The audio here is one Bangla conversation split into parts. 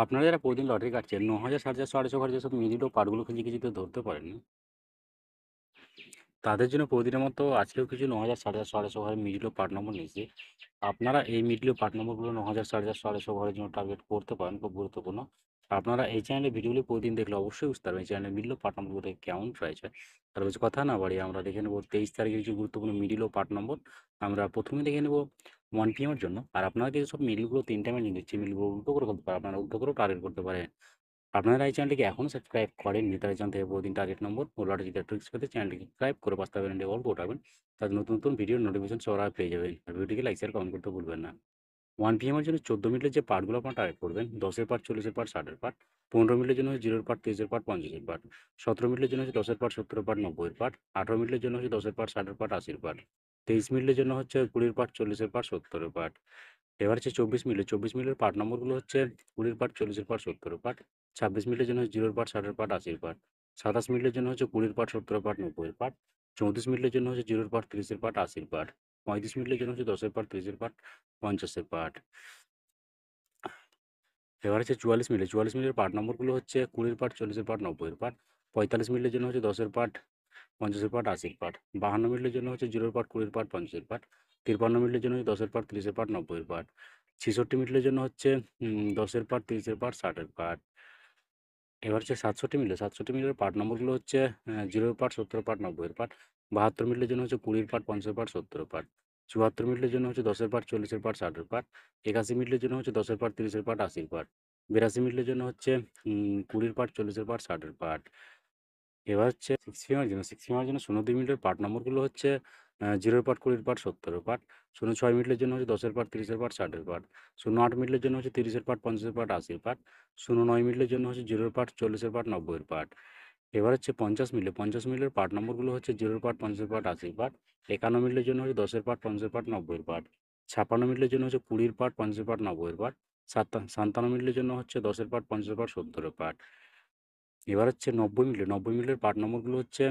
আপনারা যারা প্রতিদিন লটারি কাটছেন ৯,০০০, ৪,৫০০, ৪,৫০০ যেসব মিডল ও পার্টগুলো খুঁজে কিছু ধরতে পারেননি, তাদের জন্য প্রতিদিনের মতো আজকেও কিছু ৯,০০০, ৪,৫০০, ৪,৫০০ ঘরের মিডল ও পার্ট নম্বর নিয়েছি। আপনারা এই মিডল ও পার্ট নম্বরগুলো ৯,০০০, ৪,৫০০, ৪,৫০০ ঘরের জন্য টার্গেট করতে পারেন, খুব গুরুত্বপূর্ণ। আপনারা এই চ্যানেলে ভিডিওগুলি প্রতিদিন দেখলে অবশ্যই বুঝতে পারবেন এই চ্যানেলের মিডল ও পার্ট নম্বরগুলো কেমন প্রাইস হয়। তার কিছু কথা না বাড়িয়ে আমরা দেখে নেব 23 তারিখের কিছু গুরুত্বপূর্ণ মিডল ও পার্ট নম্বর। আমরা প্রথমে দেখে নেব 1 PM এর জন্য। আর আপনারা যে সব মিডলগুলো 3 টাইমে নিয়ে নিচ্ছি, মিডলগুলো উল্টো করে ফেলতে পারেন, আপনারা উল্টো করেও টার্গেট করতে পারেন। আপনারা এই চ্যানেলটিকে এখনও সাবস্ক্রাইব করেননি, তারা এখান থেকে প্রতিদিন টার্গেট নম্বর ও লটারি জেতার ট্রিক্স পেতে চ্যানেলটিকে সাবস্ক্রাইব করে পাশে থাকা বেল অল করবেন। তাদের নতুন নতুন ভিডিওর নোটিফিকেশন সবার আগে পেয়ে যাবেন। আর ভিডিওটিকে লাইক শেয়ার কমেন্ট করতে ভুলবেন না। 1 PM এর জন্য 14 মিনিটের যে পার্টগুলো আপনারা টার্গেট করবেন, 10-এর পার্ট, 40-এর পার্ট, 60-এর পার্ট। 15 মিনিটের জন্য হচ্ছে 0-এর পার্ট, 23-এর পার্ট, 50-এর পার্ট। 17 মিনিটের জন্য হচ্ছে 10-এর পার্ট, 70-এর পার্ট, 90-এর পার্ট। 18 মিনিটের জন্য হচ্ছে 10-এর পার্ট, 60-এর পার্ট, 80-এর পার্ট। 23 মিনিটের জন্য হচ্ছে 20-এর পার্ট, 40-এর পার্ট, 70-এর পার্ট। এবার হচ্ছে 24 মিনিট। 24 মিনিটের পার্ট নম্বরগুলো হচ্ছে 20-এর পার্ট, 40-এর পার্ট, 70-এর পার্ট। 26 মিনিটের জন্য 0-এর পার্ট, 60-এর পার্ট, 80-এর পার্ট। 27 মিনিটের জন্য হচ্ছে 20-এর পার্ট, 70-এর পার্ট, 90-এর পার্ট। 34 মিনিটের জন্য হচ্ছে 0-এর পার্ট, 30-এর পার্ট, 80-এর পার্ট। 35 মিনিটের জন্য হচ্ছে 10-এর পার্ট, 30-এর পার্ট, 50-এর পার্ট। এবার হচ্ছে 44 মিনিট। 44 মিনিটের পার্ট নম্বরগুলো হচ্ছে 20-এর পার্ট, 40-এর পার্ট, 90-এর পার্ট। 45 মিনিটের জন্য হচ্ছে 10-এর পার্ট, 50-এর পার্ট, 80-এর পার্ট। 52 মিনিটের জন্য হচ্ছে 0-এর পার্ট, 20-এর পার্ট, 50-এর পার্ট। 53 মিনিটের জন্য হচ্ছে 10-এর পার্ট, 30-এর পার্ট, 90-এর পার্ট। 66 মিনিটের জন্য হচ্ছে 10-এর পার্ট, 30-এর পার্ট, 60-এর পার্ট। এবার হচ্ছে 67 মিনিট। 67 মিনিটের পার্ট নম্বরগুলো হচ্ছে 0-এর পার্ট, 70-এর পার্ট, 90-এর পার্ট। 72 মিনিটের জন্য হচ্ছে 20-এর পার্ট, 50-এর পার্ট, 70-এর পার্ট। 74 মিনিটের জন্য হচ্ছে 10-এর পার্ট, 40-এর পার্ট, 60-এর পার্ট। 81 মিনিটের জন্য হচ্ছে 10-এর পার্ট, 30-এর পার্ট, 80-এর পার্ট। 82 মিনিটের জন্য হচ্ছে 20-এর পার্ট, 40-এর পার্ট, 60-এর পার্ট। এবার হচ্ছে 6 ফিমার জন্য 6 ফিমার জন্য 02 মিনিটের পার্ট নম্বরগুলো হচ্ছে 0-এর পার্ট, 20-এর পার্ট, 70-এর পার্ট। 06 মিনিটের জন্য হচ্ছে 10-এর পার্ট, 30-এর পার্ট, 60-এর পার্ট। 08 মিনিটের জন্য হচ্ছে 30-এর পার্ট, 50-এর পার্ট, 80-এর পার্ট। 09 মিনিটের জন্য হচ্ছে 0-এর পার্ট, 40-এর পার্ট, 90-এর পার্ট। এবার হচ্ছে 50 মিনিট। 50 মিনিটের পার্ট নম্বরগুলো হচ্ছে 0-এর পার্ট, 50-এর পার্ট, 80-এর পার্ট। 51 মিনিটের জন্য হচ্ছে 10-এর পার্ট, 50-এর পার্ট, 90-এর পার্ট। 56 মিনিটের জন্য হচ্ছে 20-এর পার্ট, 50-এর পার্ট, 90-এর পার্ট। 57 মিনিটের জন্য হচ্ছে 10-এর পার্ট, 50-এর পার্ট, 70-এর পার্ট। এবার হচ্ছে 90 মিনিট। 90 মিনিটের পার্ট নম্বরগুলো হচ্ছে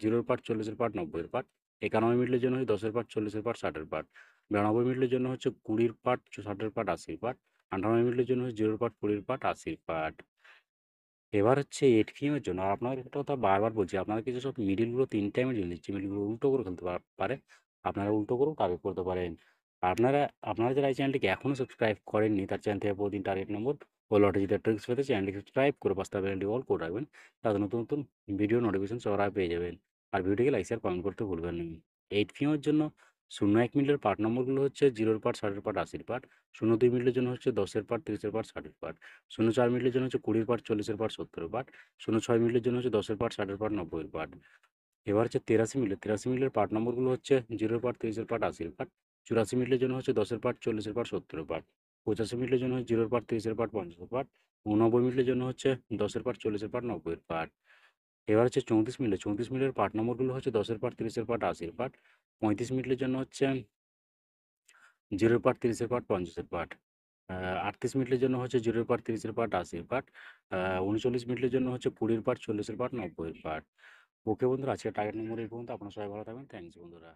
0-এর পার্ট, 40-এর পার্ট, 90-এর পার্ট। 91 মিনিটের জন্য হচ্ছে 10-এর পার্ট, 40-এর পার্ট, 60-এর পার্ট। 92 মিনিটের জন্য হচ্ছে 20-এর পার্ট, 60-এর পার্ট, 80-এর পার্ট। 98 মিনিটের জন্য হচ্ছে 0-এর পার্ট, 20-এর পার্ট, 80-এর পার্ট। এবার হচ্ছে 8 PM এর জন্য। আর আপনাদের একটা কথা বারবার বলছি, আপনারা কিছু সব মিডলগুলো 3 টাইমের জন্য দিচ্ছি। মিডলগুলো উল্টো করে ফেলতে পারে। আপনারা উল্টো করেও টার্গেট করতে পারেন। আপনারা আপনারা যারা এই চ্যানেলটিকে এখনও সাবস্ক্রাইব করেননি, তার চ্যানেল থেকে প্রতিদিন টার্গেট নম্বর ও লটারি জেতার ট্রিক্স পেতে চ্যানেলটি সাবস্ক্রাইব করে পাশে থাকা বেলটি অল করে রাখবেন। তাতে নতুন নতুন ভিডিও নোটিফিকেশন সবার আগে পেয়ে যাবেন। আর ভিডিওটিকে লাইক শেয়ার কমেন্ট করতে ভুলবেন না। 8 PM এর জন্য 01 মিনিটের পার্ট নম্বরগুলো হচ্ছে 0-এর পার্ট, 60-এর পার্ট, 80-এর পার্ট। 02 মিনিটের জন্য হচ্ছে 10-এর পার্ট, 30-এর পার্ট, 60-এর পার্ট। 04 মিনিটের জন্য হচ্ছে 20-এর পার্ট, 40-এর পার্ট, 70-এর পার্ট। 06 মিনিটের জন্য হচ্ছে 10-এর পার্ট, 60-এর পার্ট, 90-এর পার্ট। এবার হচ্ছে 83 মিনিট। 83 মিনিটের পার্ট নম্বরগুলো হচ্ছে 0-এর পার্ট, 30-এর পার্ট, 80-এর পার্ট। 84 মিনিটের জন্য হচ্ছে 10-এর পার্ট, 40-এর পার্ট, 70-এর পার্ট। 85 মিনিটের জন্য হচ্ছে 0-এর পার্ট, 30-এর পার্ট, 50-এর পার্ট। 89 মিনিটের জন্য হচ্ছে 10-এর পার্ট, 40-এর পার্ট, 90-এর পার্ট। এবার হচ্ছে 34 মিনিট। 34 মিনিটের পার্ট নম্বরগুলো হচ্ছে 10-এর পার্ট, 30-এর পার্ট, 80-এর পার্ট। 35 মিনিটের জন্য হচ্ছে 0-এর পার্ট, 30-এর পার্ট, 50-এর পার্ট। 38 মিনিটের জন্য হচ্ছে 0-এর পার্ট, 30-এর পার্ট, 80-এর পার্ট। 39 মিনিটের জন্য হচ্ছে 20-এর পার্ট, 40-এর পার্ট, 90-এর পার্ট। ওকে বন্ধুরা, আজকের টার্গেট নম্বর এই পর্যন্ত। আপনারা সবাই ভালো থাকবেন। থ্যাংকস বন্ধুরা।